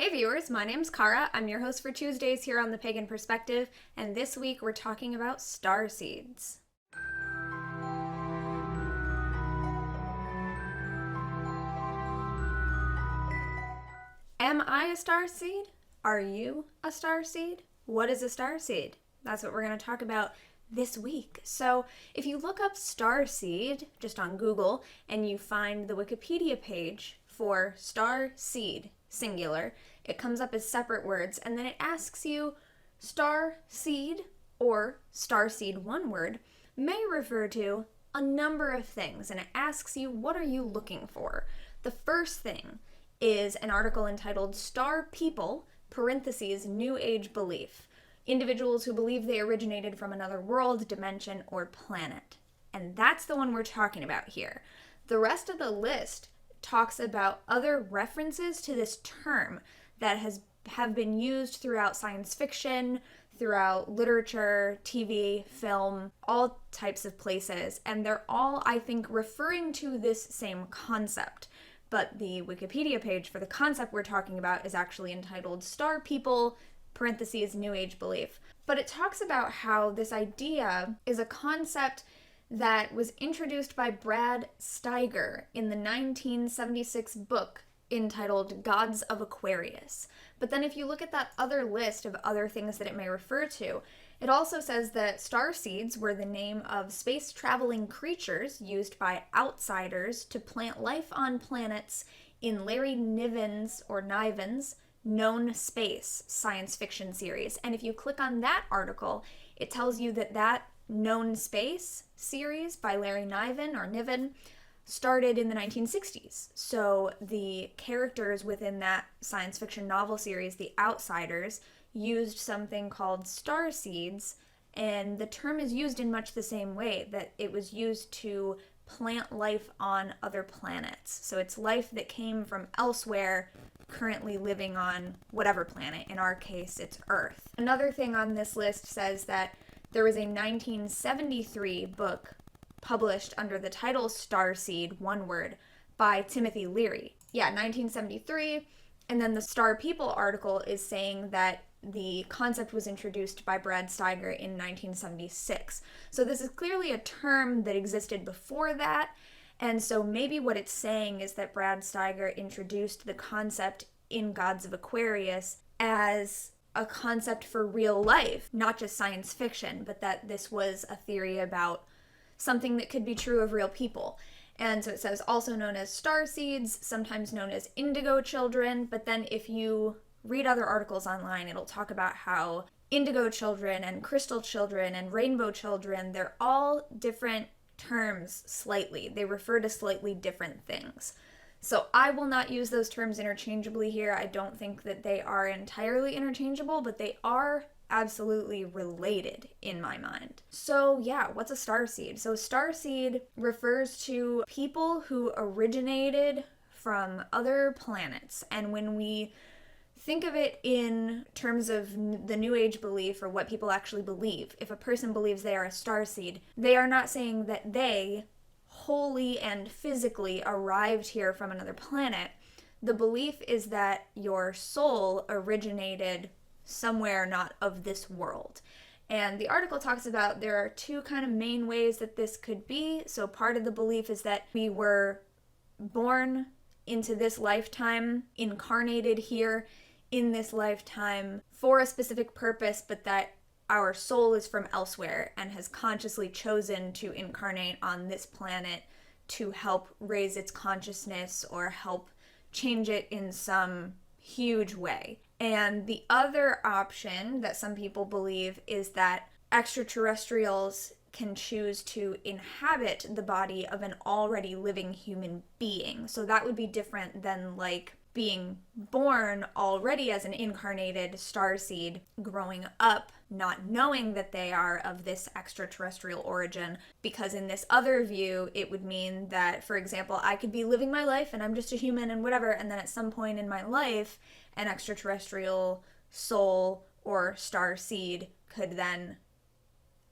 Hey viewers, my name's Kara. I'm your host for Tuesdays here on the Pagan Perspective, and this week we're talking about starseeds. Am I a starseed? Are you a starseed? What is a starseed? That's what we're going to talk about this week. So if you look up starseed just on Google and you find the Wikipedia page for starseed, singular, it comes up as separate words, and then it asks you starseed or starseed, one word, may refer to a number of things, and it asks you, what are you looking for? The first thing is an article entitled Star People, parentheses, New Age Belief. Individuals who believe they originated from another world, dimension, or planet. And that's the one we're talking about here. The rest of the list talks about other references to this term that have been used throughout science fiction, throughout literature, TV, film, all types of places, and they're all, I think, referring to this same concept. But the Wikipedia page for the concept we're talking about is actually entitled Star People, parentheses, New Age Belief. But it talks about how this idea is a concept that was introduced by Brad Steiger in the 1976 book entitled Gods of Aquarius. But then if you look at that other list of other things that it may refer to, it also says that starseeds were the name of space-traveling creatures used by outsiders to plant life on planets in Larry Niven's Known Space science fiction series. And if you click on that article, it tells you that Known Space series by Larry Niven started in the 1960s. So the characters within that science fiction novel series, the outsiders, used something called starseeds, and the term is used in much the same way, that it was used to plant life on other planets. So it's life that came from elsewhere, currently living on whatever planet. In our case, it's Earth. Another thing on this list says that there was a 1973 book published under the title Starseed, one word, by Timothy Leary. Yeah, 1973. And then the Star People article is saying that the concept was introduced by Brad Steiger in 1976. So this is clearly a term that existed before that. And so maybe what it's saying is that Brad Steiger introduced the concept in Gods of Aquarius as a concept for real life, not just science fiction, but that this was a theory about something that could be true of real people. And so it says also known as starseeds, sometimes known as indigo children, but then if you read other articles online, it'll talk about how indigo children and crystal children and rainbow children, they're all different terms slightly. They refer to slightly different things. So I will not use those terms interchangeably here. I don't think that they are entirely interchangeable, but they are absolutely related in my mind. So yeah, what's a starseed? So a starseed refers to people who originated from other planets. And when we think of it in terms of the New Age belief or what people actually believe, if a person believes they are a starseed, they are not saying that they wholly and physically arrived here from another planet. The belief is that your soul originated somewhere not of this world. And the article talks about there are two kind of main ways that this could be. So part of the belief is that we were born into this lifetime, incarnated here in this lifetime for a specific purpose, but that our soul is from elsewhere and has consciously chosen to incarnate on this planet to help raise its consciousness or help change it in some huge way. And the other option that some people believe is that extraterrestrials can choose to inhabit the body of an already living human being. So that would be different than like being born already as an incarnated starseed, growing up not knowing that they are of this extraterrestrial origin, because in this other view, it would mean that, for example, I could be living my life and I'm just a human and whatever, and then at some point in my life, an extraterrestrial soul or starseed could then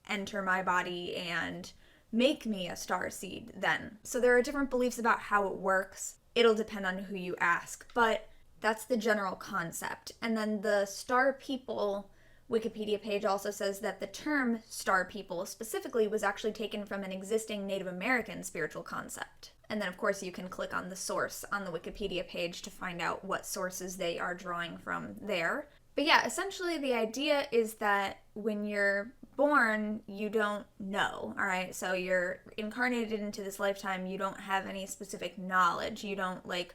enter my body and make me a starseed then. So there are different beliefs about how it works. It'll depend on who you ask. But That's the general concept. And then the Star People Wikipedia page also says that the term Star People specifically was actually taken from an existing Native American spiritual concept. And then, of course, you can click on the source on the Wikipedia page to find out what sources they are drawing from there. But yeah, essentially the idea is that when you're born, you don't know, all right? So you're incarnated into this lifetime, you don't have any specific knowledge. You don't, like,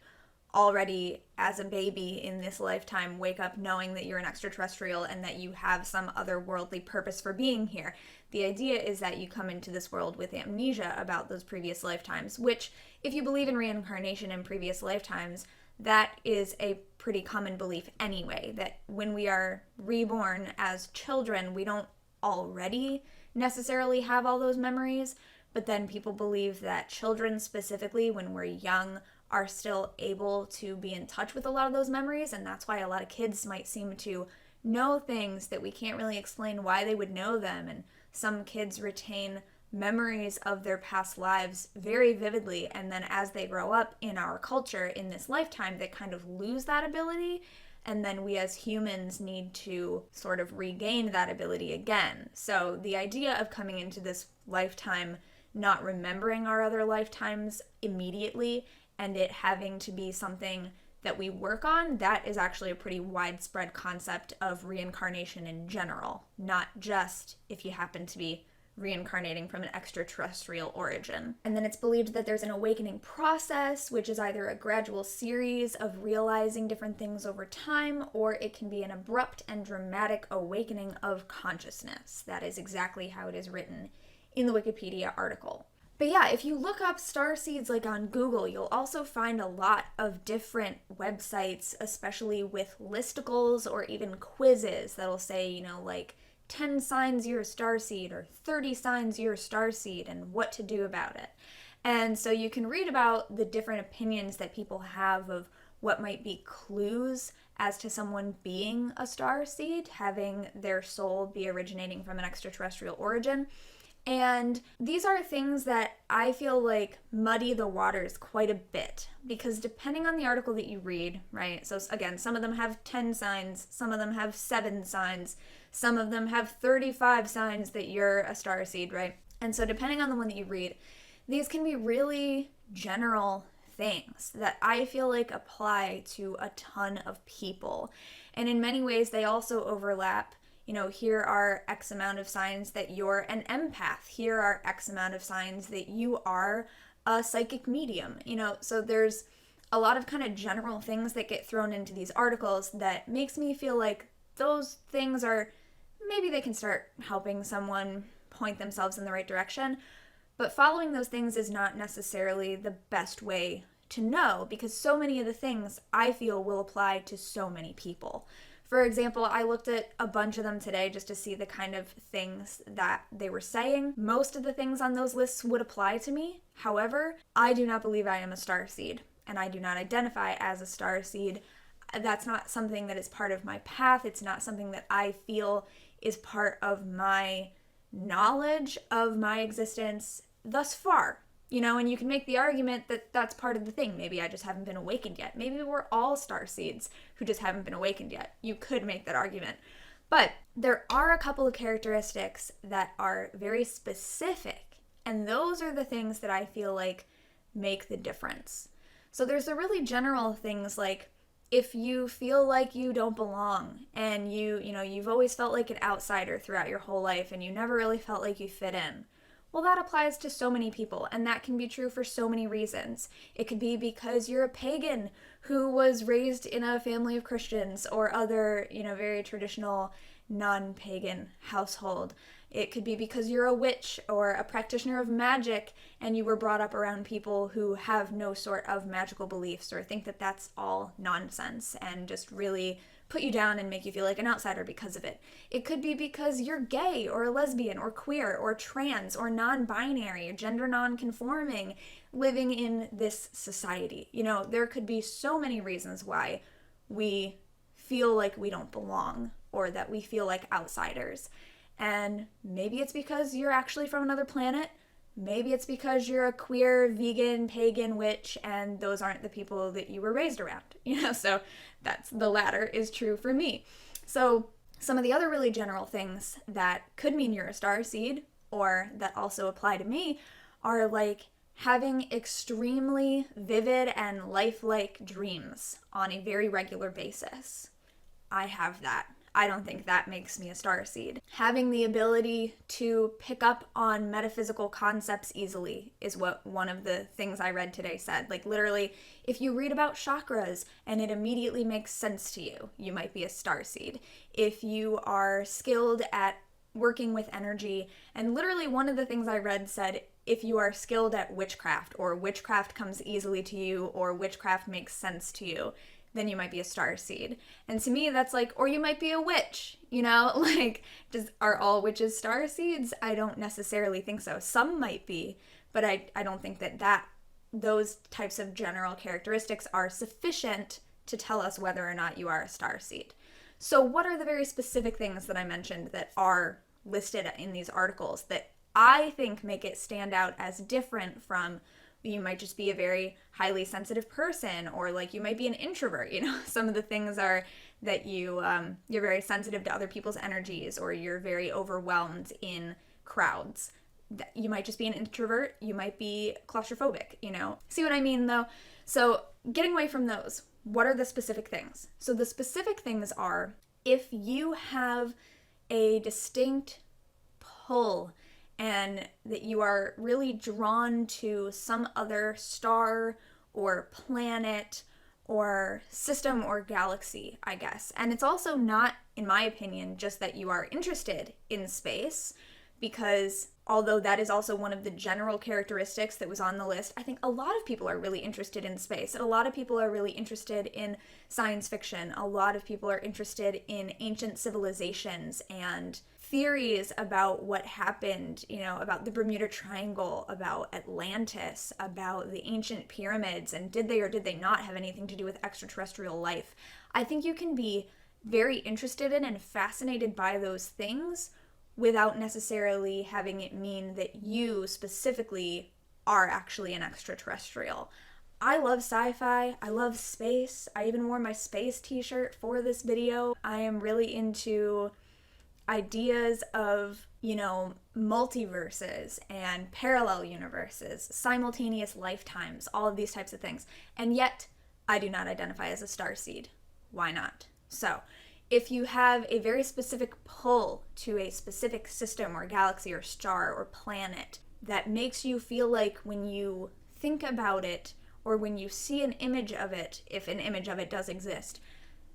already as a baby in this lifetime wake up knowing that you're an extraterrestrial and that you have some otherworldly purpose for being here. The idea is that you come into this world with amnesia about those previous lifetimes, which, if you believe in reincarnation in previous lifetimes, that is a pretty common belief anyway, that when we are reborn as children, we don't already necessarily have all those memories, but then people believe that children specifically, when we're young, are still able to be in touch with a lot of those memories, and that's why a lot of kids might seem to know things that we can't really explain why they would know them, and some kids retain memories of their past lives very vividly, and then as they grow up in our culture in this lifetime, they kind of lose that ability, and then we as humans need to sort of regain that ability again. So the idea of coming into this lifetime not remembering our other lifetimes immediately and it having to be something that we work on, that is actually a pretty widespread concept of reincarnation in general, not just if you happen to be reincarnating from an extraterrestrial origin. And then it's believed that there's an awakening process, which is either a gradual series of realizing different things over time, or it can be an abrupt and dramatic awakening of consciousness. That is exactly how it is written in the Wikipedia article. But yeah, if you look up Starseeds like on Google, you'll also find a lot of different websites, especially with listicles or even quizzes that'll say, you know, like 10 signs you're a starseed or 30 signs you're a starseed and what to do about it. And so you can read about the different opinions that people have of what might be clues as to someone being a starseed, having their soul be originating from an extraterrestrial origin. And these are things that I feel like muddy the waters quite a bit, because depending on the article that you read, right? So again, some of them have 10 signs, some of them have 7 signs, some of them have 35 signs that you're a starseed, right? And so depending on the one that you read, these can be really general things that I feel like apply to a ton of people. And in many ways, they also overlap. You know, here are X amount of signs that you're an empath. Here are X amount of signs that you are a psychic medium. You know, so there's a lot of kind of general things that get thrown into these articles that makes me feel like those things are, maybe they can start helping someone point themselves in the right direction. But following those things is not necessarily the best way to know, because so many of the things I feel will apply to so many people. For example, I looked at a bunch of them today just to see the kind of things that they were saying. Most of the things on those lists would apply to me. However, I do not believe I am a starseed, and I do not identify as a starseed. That's not something that is part of my path. It's not something that I feel is part of my knowledge of my existence thus far. You know, and you can make the argument that that's part of the thing. Maybe I just haven't been awakened yet. Maybe we're all starseeds who just haven't been awakened yet. You could make that argument. But there are a couple of characteristics that are very specific, and those are the things that I feel like make the difference. So there's the really general things like, if you feel like you don't belong and you've always felt like an outsider throughout your whole life and you never really felt like you fit in. Well, that applies to so many people, and that can be true for so many reasons. It could be because you're a pagan who was raised in a family of Christians or other, very traditional non-pagan household. It could be because you're a witch or a practitioner of magic and you were brought up around people who have no sort of magical beliefs or think that that's all nonsense and just really put you down and make you feel like an outsider because of it. It could be because you're gay or a lesbian or queer or trans or non-binary or gender non-conforming living in this society. There could be so many reasons why we feel like we don't belong or that we feel like outsiders. And maybe it's because you're actually from another planet. Maybe it's because you're a queer, vegan, pagan witch, and those aren't the people that you were raised around, so that's the latter is true for me. So some of the other really general things that could mean you're a starseed, or that also apply to me, are like having extremely vivid and lifelike dreams on a very regular basis. I have that. I don't think that makes me a starseed. Having the ability to pick up on metaphysical concepts easily is what one of the things I read today said. Like literally, if you read about chakras and it immediately makes sense to you, you might be a starseed. If you are skilled at working with energy, and literally one of the things I read said, if you are skilled at witchcraft, or witchcraft comes easily to you, or witchcraft makes sense to you, then you might be a starseed. And to me, that's like, or you might be a witch, like, are all witches starseeds? I don't necessarily think so. Some might be, but I don't think that those types of general characteristics are sufficient to tell us whether or not you are a starseed. So what are the very specific things that I mentioned that are listed in these articles that I think make it stand out as different from, you might just be a very highly sensitive person, or like you might be an introvert, some of the things are that you're very sensitive to other people's energies, or you're very overwhelmed in crowds. You might just be an introvert, you might be claustrophobic, See what I mean though? So getting away from those, what are the specific things? So the specific things are, if you have a distinct pull and that you are really drawn to some other star or planet or system or galaxy, I guess. And it's also not, in my opinion, just that you are interested in space, because although that is also one of the general characteristics that was on the list, I think a lot of people are really interested in space, and a lot of people are really interested in science fiction. A lot of people are interested in ancient civilizations and theories about what happened, about the Bermuda Triangle, about Atlantis, about the ancient pyramids, and did they or did they not have anything to do with extraterrestrial life. I think you can be very interested in and fascinated by those things without necessarily having it mean that you specifically are actually an extraterrestrial. I love sci-fi, I love space, I even wore my space t-shirt for this video. I am really into ideas of, multiverses and parallel universes, simultaneous lifetimes, all of these types of things. And yet, I do not identify as a starseed. Why not? So, if you have a very specific pull to a specific system or galaxy or star or planet that makes you feel like when you think about it, or when you see an image of it, if an image of it does exist,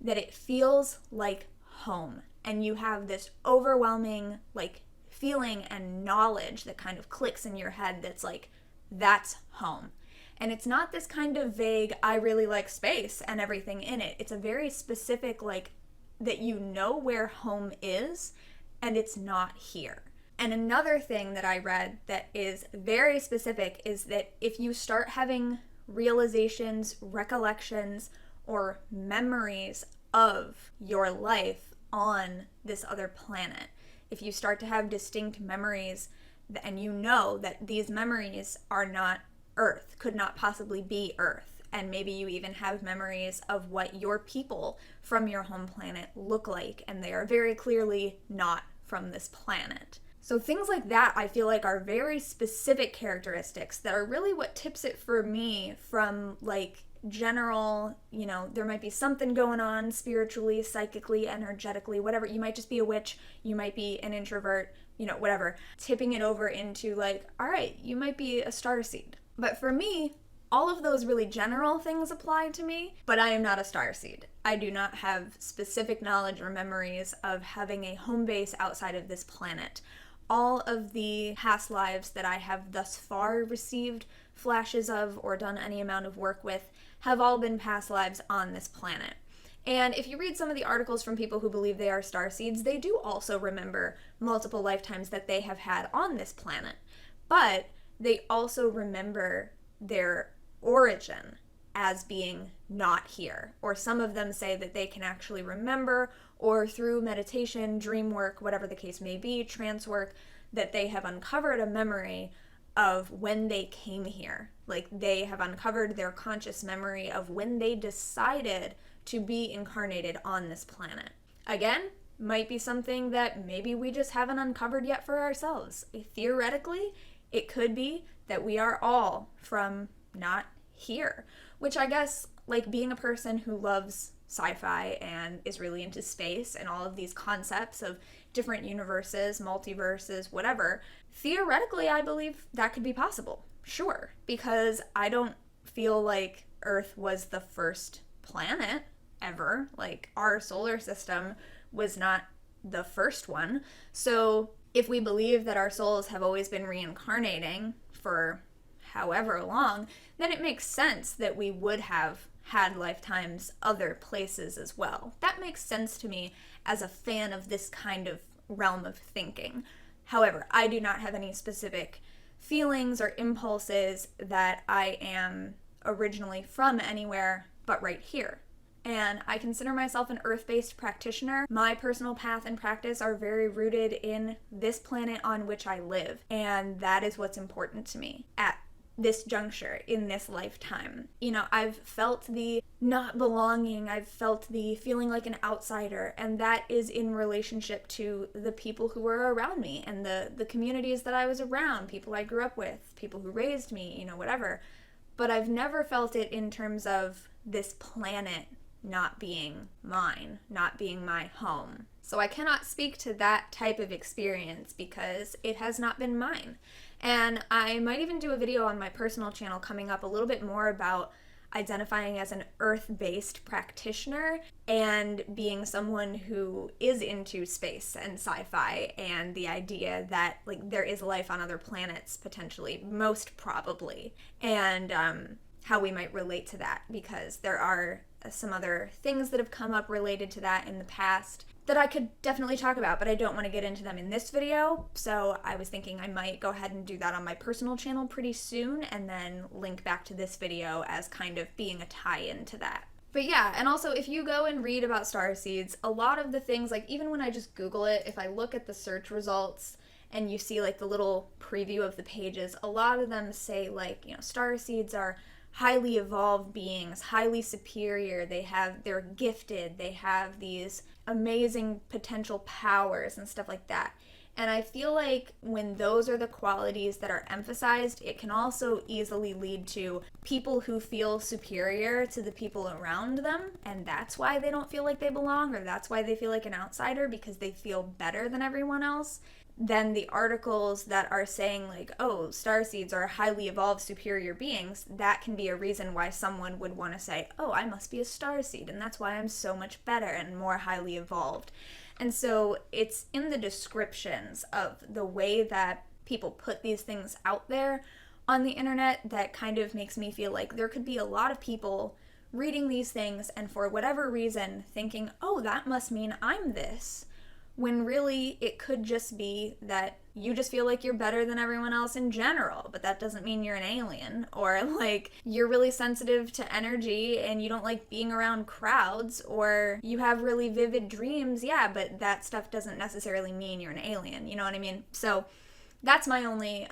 that it feels like home. And you have this overwhelming feeling and knowledge that kind of clicks in your head that's like, that's home. And it's not this kind of vague, I really like space and everything in it. It's a very specific, that you know where home is, and it's not here. And another thing that I read that is very specific is that if you start having realizations, recollections, or memories of your life on this other planet, if you start to have distinct memories and you know that these memories are not Earth, could not possibly be Earth, and maybe you even have memories of what your people from your home planet look like, and they are very clearly not from this planet. So things like that I feel like are very specific characteristics that are really what tips it for me from general, there might be something going on spiritually, psychically, energetically, whatever. You might just be a witch, you might be an introvert, whatever. Tipping it over into all right, you might be a starseed. But for me, all of those really general things apply to me, but I am not a starseed. I do not have specific knowledge or memories of having a home base outside of this planet. All of the past lives that I have thus far received flashes of or done any amount of work with have all been past lives on this planet. And if you read some of the articles from people who believe they are starseeds, they do also remember multiple lifetimes that they have had on this planet. But they also remember their origin as being not here. Or some of them say that they can actually remember, or through meditation, dream work, whatever the case may be, trance work, that they have uncovered a memory of when they came here. Like, they have uncovered their conscious memory of when they decided to be incarnated on this planet. Again, might be something that maybe we just haven't uncovered yet for ourselves. Theoretically, it could be that we are all from not here, which I guess, like, being a person who loves sci-fi and is really into space and all of these concepts of different universes, multiverses, whatever, theoretically, I believe that could be possible. Sure, because I don't feel like Earth was the first planet ever. Like, our solar system was not the first one. So if we believe that our souls have always been reincarnating for however long, then it makes sense that we would have had lifetimes other places as well. That makes sense to me as a fan of this kind of realm of thinking. However, I do not have any specific feelings or impulses that I am originally from anywhere but right here. And I consider myself an earth-based practitioner. My personal path and practice are very rooted in this planet on which I live, and that is what's important to me at this juncture in this lifetime. You know, I've felt the not belonging, I've felt the feeling like an outsider, and that is in relationship to the people who were around me and the communities that I was around, people I grew up with, people who raised me, you know, whatever. But I've never felt it in terms of this planet not being mine, not being my home. So I cannot speak to that type of experience because it has not been mine. And I might even do a video on my personal channel coming up a little bit more about identifying as an earth-based practitioner and being someone who is into space and sci-fi and the idea that, like, there is life on other planets potentially, most probably, and how we might relate to that, because there are some other things that have come up related to that in the past that I could definitely talk about, but I don't want to get into them in this video. So I was thinking I might go ahead and do that on my personal channel pretty soon and then link back to this video as kind of being a tie-in to that. But yeah, and also if you go and read about starseeds, a lot of the things, like even when I just Google it, if I look at the search results and you see like the little preview of the pages, a lot of them say like, you know, starseeds are highly evolved beings, highly superior, they're gifted, they have these amazing potential powers and stuff like that. And I feel like when those are the qualities that are emphasized, it can also easily lead to people who feel superior to the people around them, and that's why they don't feel like they belong, or that's why they feel like an outsider, because they feel better than everyone else. Then the articles that are saying like, oh, starseeds are highly evolved superior beings, that can be a reason why someone would want to say, oh, I must be a starseed, and that's why I'm so much better and more highly evolved. And so it's in the descriptions of the way that people put these things out there on the internet that kind of makes me feel like there could be a lot of people reading these things and for whatever reason thinking, oh, that must mean I'm this. When really it could just be that you just feel like you're better than everyone else in general, but that doesn't mean you're an alien. Or like you're really sensitive to energy and you don't like being around crowds, or you have really vivid dreams, yeah, but that stuff doesn't necessarily mean you're an alien, you know what I mean? So that's my only,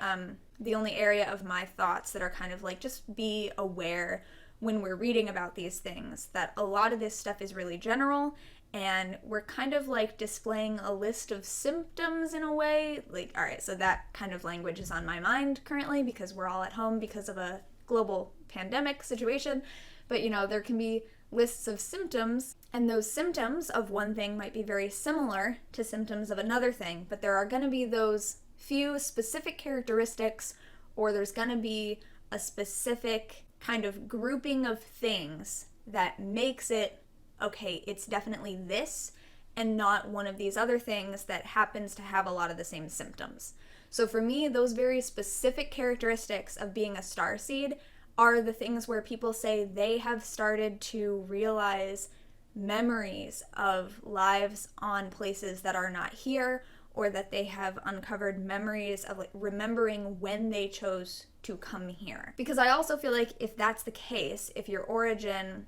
the only area of my thoughts that are kind of like, just be aware when we're reading about these things that a lot of this stuff is really general. And we're kind of like displaying a list of symptoms in a way. Like, all right, so that kind of language is on my mind currently because we're all at home because of a global pandemic situation. But, you know, there can be lists of symptoms, and those symptoms of one thing might be very similar to symptoms of another thing. But there are going to be those few specific characteristics, or there's going to be a specific kind of grouping of things that makes it okay, it's definitely this and not one of these other things that happens to have a lot of the same symptoms. So for me, those very specific characteristics of being a starseed are the things where people say they have started to realize memories of lives on places that are not here, or that they have uncovered memories of like remembering when they chose to come here. Because I also feel like if that's the case, if your origin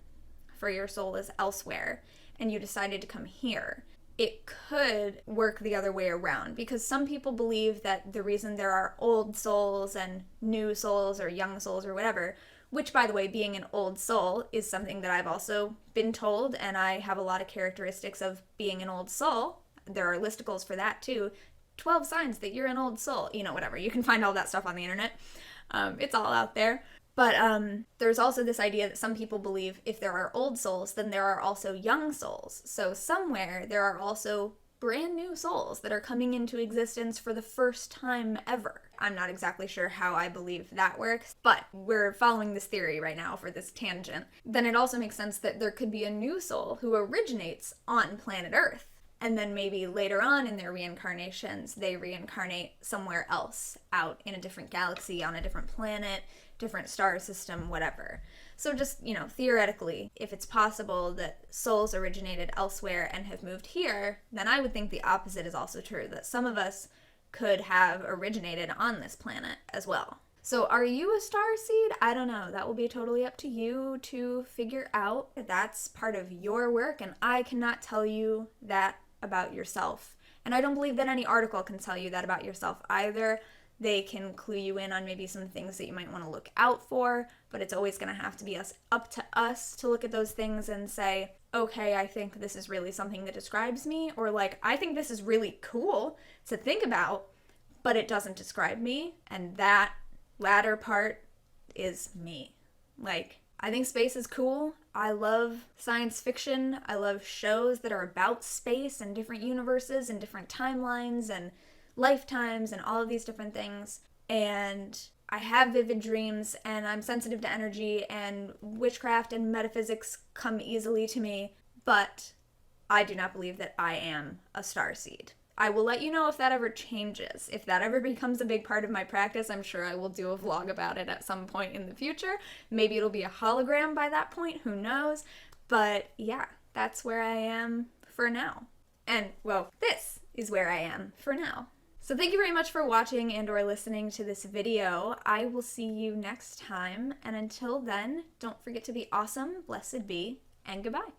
for your soul is elsewhere and you decided to come here, it could work the other way around, because some people believe that the reason there are old souls and new souls or young souls or whatever, which, by the way, being an old soul is something that I've also been told, and I have a lot of characteristics of being an old soul. There are listicles for that too. 12 signs that you're an old soul, whatever. You can find all that stuff on the internet. It's all out there. But there's also this idea that some people believe if there are old souls, then there are also young souls. So somewhere there are also brand new souls that are coming into existence for the first time ever. I'm not exactly sure how I believe that works, but we're following this theory right now for this tangent. Then it also makes sense that there could be a new soul who originates on planet Earth. And then maybe later on in their reincarnations, they reincarnate somewhere else, out in a different galaxy, on a different planet, different star system, whatever. So just, theoretically, if it's possible that souls originated elsewhere and have moved here, then I would think the opposite is also true, that some of us could have originated on this planet as well. So are you a starseed? I don't know. That will be totally up to you to figure out. That's part of your work, and I cannot tell you that about yourself. And I don't believe that any article can tell you that about yourself either. They can clue you in on maybe some things that you might want to look out for, but it's always going to have to be up to us to look at those things and say, okay, I think this is really something that describes me, or like, I think this is really cool to think about, but it doesn't describe me, and that latter part is me. Like, I think space is cool. I love science fiction. I love shows that are about space and different universes and different timelines and lifetimes and all of these different things. And I have vivid dreams, and I'm sensitive to energy, and witchcraft and metaphysics come easily to me, but I do not believe that I am a starseed. I will let you know if that ever changes. If that ever becomes a big part of my practice, I'm sure I will do a vlog about it at some point in the future. Maybe it'll be a hologram by that point, who knows? But yeah, that's where I am for now. And, well, this is where I am for now. So thank you very much for watching and or listening to this video. I will see you next time, and until then, don't forget to be awesome, blessed be, and goodbye.